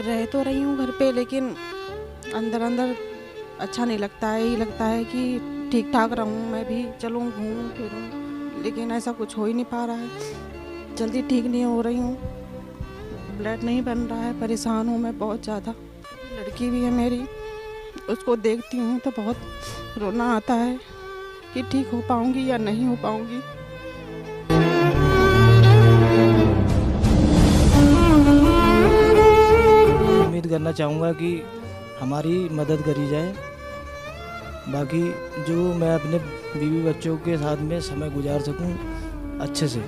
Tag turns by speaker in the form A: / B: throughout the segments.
A: रह तो रही हूँ घर पे, लेकिन अंदर अंदर अच्छा नहीं लगता है। यही लगता है कि ठीक ठाक रहूँ, मैं भी चलूँ घूमूँ फिरूँ, लेकिन ऐसा कुछ हो ही नहीं पा रहा है। जल्दी ठीक नहीं हो रही हूँ, ब्लड नहीं बन रहा है, परेशान हूँ मैं बहुत ज़्यादा। लड़की भी है मेरी, उसको देखती हूँ तो बहुत रोना आता है कि ठीक हो पाऊँगी या नहीं हो पाऊँगी।
B: उम्मीद करना चाहूँगा कि हमारी मदद करी जाए। बाकी जो मैं अपने बीवी बच्चों के साथ में समय गुजार सकूं अच्छे से।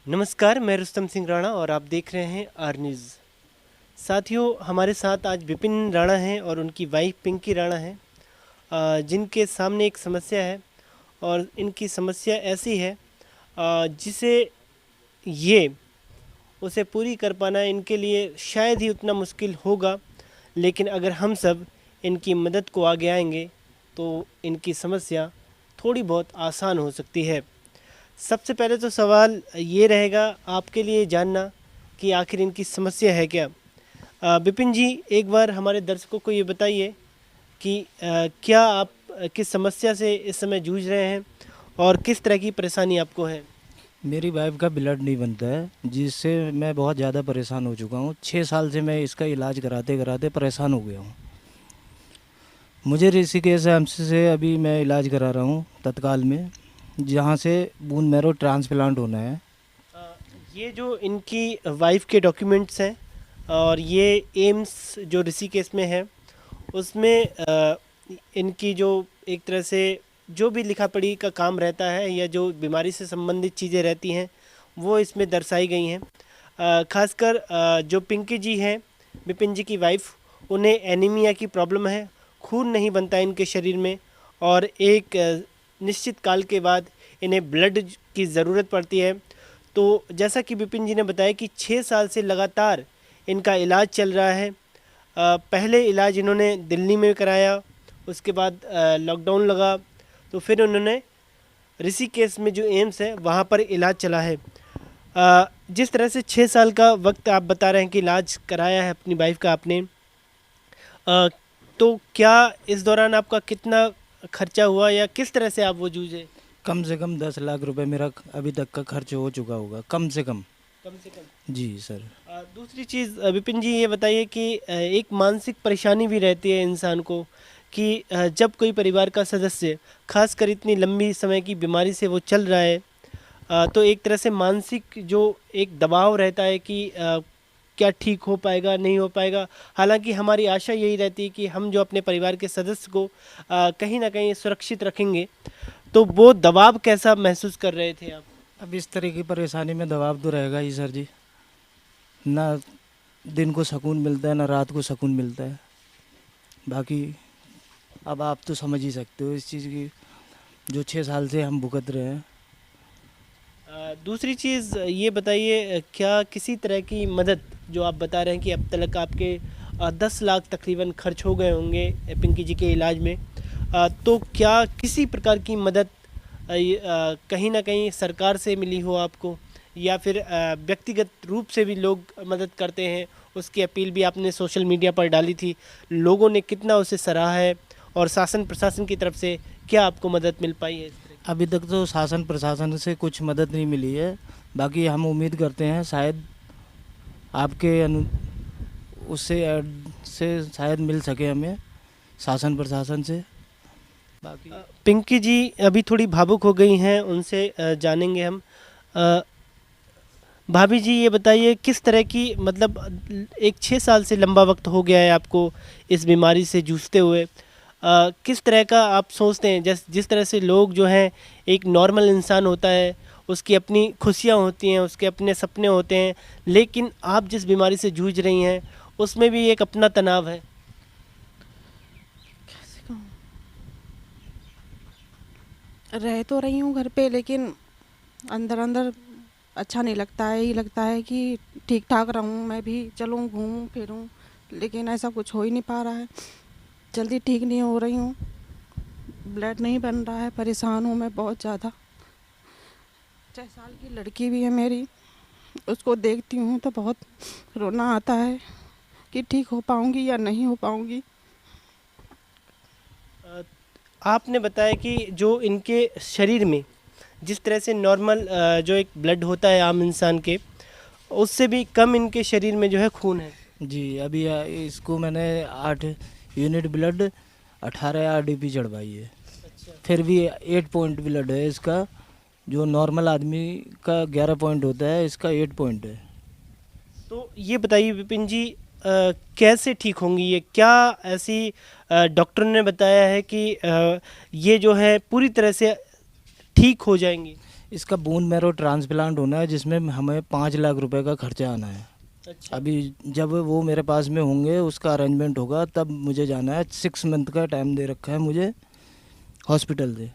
C: नमस्कार, मैं रुस्तम सिंह राणा और आप देख रहे हैं आर न्यूज़। साथियों, हमारे साथ आज विपिन राणा हैं और उनकी वाइफ पिंकी राणा हैं, जिनके सामने एक समस्या है और इनकी समस्या ऐसी है जिसे ये उसे पूरी कर पाना इनके लिए शायद ही उतना मुश्किल होगा, लेकिन अगर हम सब इनकी मदद को आगे आएंगे तो इनकी समस्या थोड़ी बहुत आसान हो सकती है। सबसे पहले तो सवाल ये रहेगा आपके लिए जानना कि आखिर इनकी समस्या है क्या। विपिन जी, एक बार हमारे दर्शकों को ये बताइए कि क्या आप किस समस्या से इस समय जूझ रहे हैं और किस तरह की परेशानी आपको है।
B: मेरी वाइफ का ब्लड नहीं बनता है, जिससे मैं बहुत ज़्यादा परेशान हो चुका हूँ। 6 साल से मैं इसका इलाज कराते कराते परेशान हो गया हूँ। मुझे ऋषिकेश एम्स से अभी मैं इलाज करा रहा हूँ तत्काल में, जहाँ से बून मैरो ट्रांसप्लांट होना है।
C: अ, ये जो इनकी वाइफ के डॉक्यूमेंट्स हैं और ये एम्स जो ऋषिकेश में है उसमें इनकी जो एक तरह से जो भी लिखा पढ़ी का काम रहता है या जो बीमारी से संबंधित चीज़ें रहती हैं वो इसमें दर्शाई गई हैं। खासकर जो पिंकी जी हैं, विपिन जी की वाइफ, उन्हें एनीमिया की प्रॉब्लम है, खून नहीं बनता इनके शरीर में और एक निश्चित काल के बाद इन्हें ब्लड की ज़रूरत पड़ती है। तो जैसा कि विपिन जी ने बताया कि 6 साल से लगातार इनका इलाज चल रहा है। पहले इलाज इन्होंने दिल्ली में कराया, उसके बाद लॉकडाउन लगा तो फिर उन्होंने ऋषिकेश में जो एम्स है वहाँ पर इलाज चला है। जिस तरह से 6 साल का वक्त आप बता रहे हैं कि इलाज कराया है अपनी वाइफ का आपने, तो क्या इस दौरान आपका कितना खर्चा हुआ या किस तरह से आप वो जूझे।
B: कम से कम 10 लाख रुपए मेरा अभी तक का खर्च हो चुका होगा, कम से कम।
C: कम से कम।
B: जी सर।
C: दूसरी चीज़ विपिन जी ये बताइए कि एक मानसिक परेशानी भी रहती है इंसान को कि जब कोई परिवार का सदस्य खासकर इतनी लंबी समय की बीमारी से वो चल रहा है, तो एक तरह से मानसिक जो एक दबाव रहता है कि क्या ठीक हो पाएगा नहीं हो पाएगा। हालांकि हमारी आशा यही रहती है कि हम जो अपने परिवार के सदस्य को कहीं ना कहीं सुरक्षित रखेंगे। तो वो दबाव कैसा महसूस कर रहे थे आप।
B: अब इस तरह की परेशानी में दबाव तो रहेगा ही सर जी। ना दिन को सुकून मिलता है, ना रात को सुकून मिलता है। बाकी अब आप तो समझ ही सकते हो इस चीज़ की, जो 6 साल से हम भुगत रहे हैं।
C: दूसरी चीज़ ये बताइए, क्या किसी तरह की मदद, जो आप बता रहे हैं कि अब तक आपके 10 लाख तकरीबन खर्च हो गए होंगे पिंकी जी के इलाज में, तो क्या किसी प्रकार की मदद कहीं ना कहीं सरकार से मिली हो आपको या फिर व्यक्तिगत रूप से भी लोग मदद करते हैं, उसकी अपील भी आपने सोशल मीडिया पर डाली थी, लोगों ने कितना उसे सराहा है और शासन प्रशासन की तरफ से क्या आपको मदद मिल पाई है इस तरह की?
B: अभी तक तो शासन प्रशासन से कुछ मदद नहीं मिली है। बाकी हम उम्मीद करते हैं शायद आपके उससे से शायद मिल सके हमें शासन प्रशासन से। बाकी
C: पिंकी जी अभी थोड़ी भावुक हो गई हैं, उनसे जानेंगे हम। अ, भाभी जी ये बताइए किस तरह की, मतलब एक 6 साल से लंबा वक्त हो गया है आपको इस बीमारी से जूझते हुए, किस तरह का आप सोचते हैं, जिस तरह से लोग जो हैं, एक नॉर्मल इंसान होता है, उसकी अपनी खुशियाँ होती हैं, उसके अपने सपने होते हैं, लेकिन आप जिस बीमारी से जूझ रही हैं उसमें भी एक अपना तनाव है।
A: कैसे कहूँ? रह तो रही हूँ घर पे, लेकिन अंदर अंदर अच्छा नहीं लगता है। यही लगता है कि ठीक ठाक रहूँ, मैं भी चलूँ घूमूँ फिरूँ, लेकिन ऐसा कुछ हो ही नहीं पा रहा है, जल्दी ठीक नहीं हो रही हूँ, ब्लड नहीं बन रहा है, परेशान हूँ मैं बहुत ज़्यादा। 6 साल की लड़की भी है मेरी, उसको देखती हूँ तो बहुत रोना आता है कि ठीक हो पाऊँगी या नहीं हो पाऊँगी।
C: आपने बताया कि जो इनके शरीर में जिस तरह से नॉर्मल जो एक ब्लड होता है आम इंसान के, उससे भी कम इनके शरीर में जो है खून है।
B: जी अभी इसको मैंने 8 यूनिट ब्लड 18 आरडीपी चढ़वाई है।
C: अच्छा।
B: फिर भी 8 पॉइंट ब्लड है इसका। जो नॉर्मल आदमी का 11 पॉइंट होता है, इसका 8 पॉइंट है।
C: तो ये बताइए विपिन जी, कैसे ठीक होंगी ये? क्या ऐसी डॉक्टर ने बताया है कि ये जो है पूरी तरह से ठीक हो जाएंगी?
B: इसका बोन मैरो ट्रांसप्लांट होना है, जिसमें हमें 5 लाख रुपए का खर्चा आना है।
C: अच्छा।
B: अभी जब वो मेरे पास में होंगे, उसका अरेंजमेंट होगा, तब मुझे जाना है। 6 मंथ का टाइम दे रखा है मुझे हॉस्पिटल से।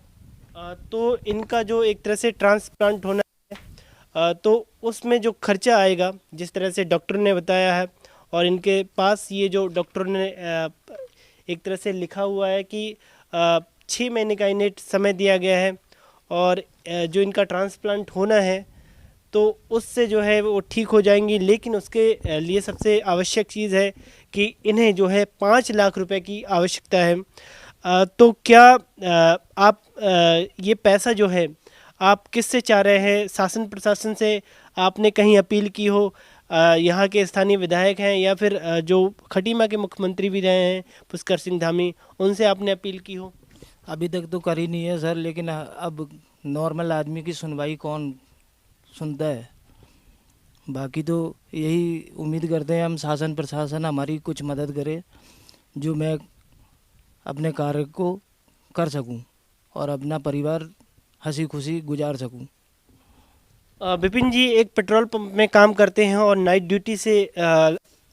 C: तो इनका जो एक तरह से ट्रांसप्लांट होना है, तो उसमें जो खर्चा आएगा जिस तरह से डॉक्टर ने बताया है, और इनके पास ये जो डॉक्टर ने एक तरह से लिखा हुआ है कि 6 महीने का इन्हें समय दिया गया है, और जो इनका ट्रांसप्लांट होना है तो उससे जो है वो ठीक हो जाएंगी। लेकिन उसके लिए सबसे आवश्यक चीज़ है कि इन्हें जो है 5 लाख रुपए की आवश्यकता है। तो क्या आप ये पैसा जो है आप किससे चाह रहे हैं? शासन प्रशासन से आपने कहीं अपील की हो? यहाँ के स्थानीय विधायक हैं या फिर जो खटीमा के मुख्यमंत्री भी रहे हैं पुष्कर सिंह धामी, उनसे आपने अपील की हो?
B: अभी तक तो करी नहीं है सर, लेकिन अब नॉर्मल आदमी की सुनवाई कौन सुनता है। बाकी तो यही उम्मीद करते हैं हम, शासन प्रशासन हमारी कुछ मदद करे, जो मैं अपने कार्य को कर सकूं और अपना परिवार हंसी खुशी गुजार सकूं।
C: विपिन जी एक पेट्रोल पंप में काम करते हैं और नाइट ड्यूटी से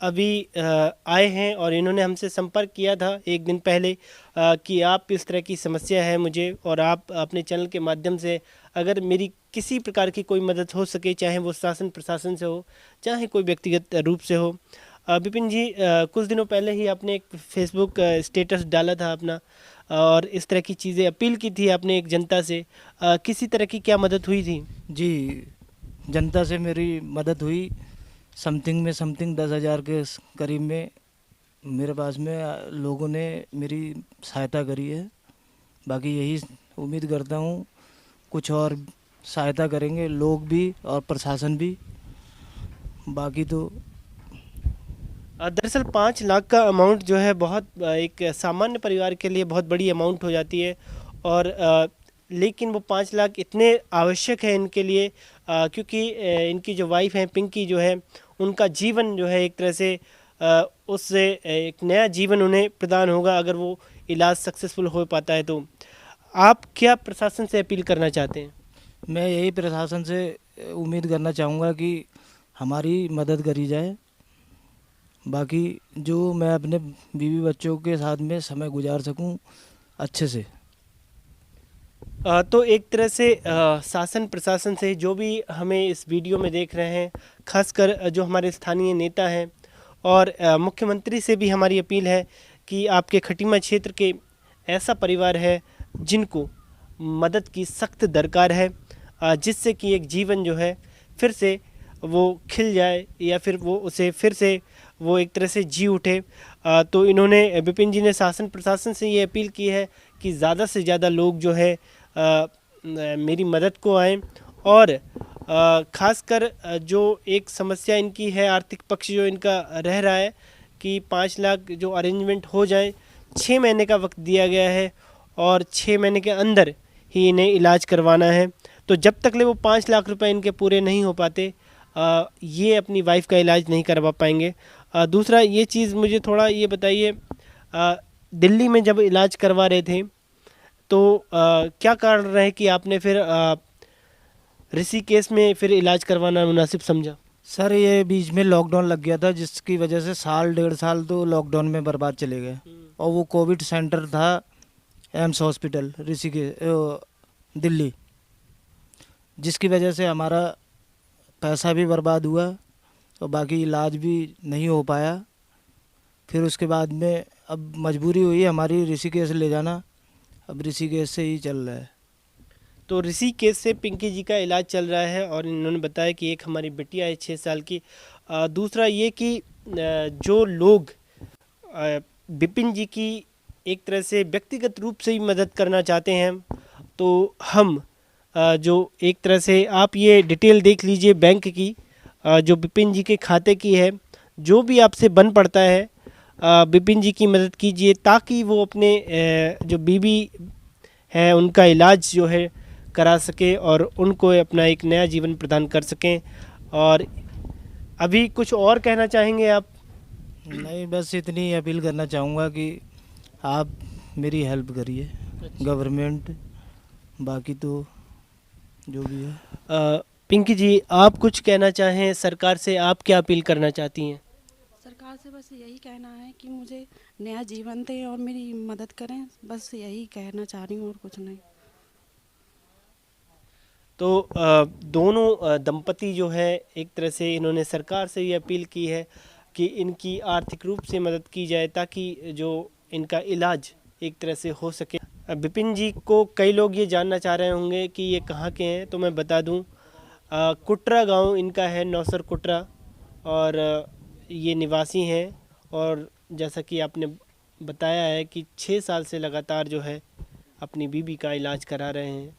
C: अभी आए हैं, और इन्होंने हमसे संपर्क किया था एक दिन पहले कि आप इस तरह की समस्या है मुझे, और आप अपने चैनल के माध्यम से अगर मेरी किसी प्रकार की कोई मदद हो सके, चाहे वो शासन प्रशासन से हो, चाहे कोई व्यक्तिगत रूप से हो। विपिन जी कुछ दिनों पहले ही आपने एक फेसबुक स्टेटस डाला था अपना, और इस तरह की चीज़ें अपील की थी आपने एक जनता से। किसी तरह की क्या मदद हुई थी?
B: जी, जनता से मेरी मदद हुई। समथिंग 10,000 के करीब में मेरे पास में लोगों ने मेरी सहायता करी है। बाकी यही उम्मीद करता हूँ कुछ और सहायता करेंगे लोग भी और प्रशासन भी। बाकी तो
C: दरअसल 5 लाख का अमाउंट जो है बहुत एक सामान्य परिवार के लिए बहुत बड़ी अमाउंट हो जाती है, और लेकिन वो 5 लाख इतने आवश्यक है इनके लिए, क्योंकि इनकी जो वाइफ है पिंकी जो है, उनका जीवन जो है एक तरह से उससे एक नया जीवन उन्हें प्रदान होगा अगर वो इलाज सक्सेसफुल हो पाता है। तो आप क्या प्रशासन से अपील करना चाहते हैं?
B: मैं यही प्रशासन से उम्मीद करना चाहूँगा कि हमारी मदद करी जाए। बाकी जो मैं अपने बीवी बच्चों के साथ में समय गुजार सकूं अच्छे से।
C: तो एक तरह से शासन प्रशासन से जो भी हमें इस वीडियो में देख रहे हैं, खासकर जो हमारे स्थानीय नेता हैं, और मुख्यमंत्री से भी हमारी अपील है कि आपके खटीमा क्षेत्र के ऐसा परिवार है जिनको मदद की सख्त दरकार है, जिससे कि एक जीवन जो है फिर से वो खिल जाए, या फिर वो उसे फिर से वो एक तरह से जी उठे। तो इन्होंने विपिन जी ने शासन प्रशासन से ये अपील की है कि ज़्यादा से ज़्यादा लोग जो है मेरी मदद को आएँ, और ख़ासकर जो एक समस्या इनकी है, आर्थिक पक्ष जो इनका रह रहा है कि 5 लाख जो अरेंजमेंट हो जाए। 6 महीने का वक्त दिया गया है, और 6 महीने के अंदर ही इन्हें इलाज करवाना है। तो जब तक ले वो 5 लाख रुपए इनके पूरे नहीं हो पाते, ये अपनी वाइफ का इलाज नहीं करवा पाएंगे। दूसरा ये चीज़ मुझे थोड़ा ये बताइए, दिल्ली में जब इलाज करवा रहे थे तो क्या कारण रहे कि आपने फिर ऋषिकेश में फिर इलाज करवाना मुनासिब समझा?
B: सर ये बीच में लॉकडाउन लग गया था, जिसकी वजह से साल 1.5 साल तो लॉकडाउन में बर्बाद चले गए। और वो कोविड सेंटर था एम्स हॉस्पिटल ऋषिकेश दिल्ली, जिसकी वजह से हमारा पैसा भी बर्बाद हुआ और बाकी इलाज भी नहीं हो पाया। फिर उसके बाद में अब मजबूरी हुई हमारी ऋषिकेश ले जाना, अब ऋषिकेश से ही चल रहा है।
C: तो ऋषिकेश से पिंकी जी का इलाज चल रहा है और इन्होंने बताया कि एक हमारी बिटिया है 6 साल की। दूसरा ये कि जो लोग विपिन जी की एक तरह से व्यक्तिगत रूप से ही मदद करना चाहते हैं, तो हम जो एक तरह से आप ये डिटेल देख लीजिए बैंक की, जो विपिन जी के खाते की है। जो भी आपसे बन पड़ता है विपिन जी की मदद कीजिए, ताकि वो अपने जो बीवी है उनका इलाज जो है करा सके और उनको अपना एक नया जीवन प्रदान कर सकें। और अभी कुछ और कहना चाहेंगे आप?
B: नहीं, बस इतनी अपील करना चाहूँगा कि आप मेरी हेल्प करिए, गवर्नमेंट, बाकी तो जो भी है।
C: पिंकी जी, आप कुछ कहना चाहें सरकार से, आप क्या अपील करना चाहती हैं?
A: सरकार से बस यही कहना है कि मुझे नया जीवन दें और मेरी मदद करें, बस यही कहना चाह रही हूँ और कुछ नहीं।
C: तो दोनों दंपति जो है एक तरह से इन्होंने सरकार से ये अपील की है कि इनकी आर्थिक रूप से मदद की जाए, ताकि जो इनका इलाज एक तरह से हो सके। विपिन जी को कई लोग ये जानना चाह रहे होंगे कि ये कहाँ के हैं, तो मैं बता दूं, कुट्रा गांव इनका है, नौसर कुट्रा, और ये निवासी हैं। और जैसा कि आपने बताया है कि 6 साल से लगातार जो है अपनी बीबी का इलाज करा रहे हैं,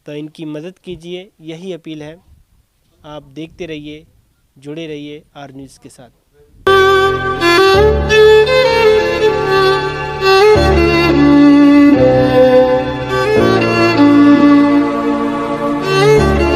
C: तो इनकी मदद कीजिए, यही अपील है। आप देखते रहिए, जुड़े रहिए आर न्यूज़ के साथ।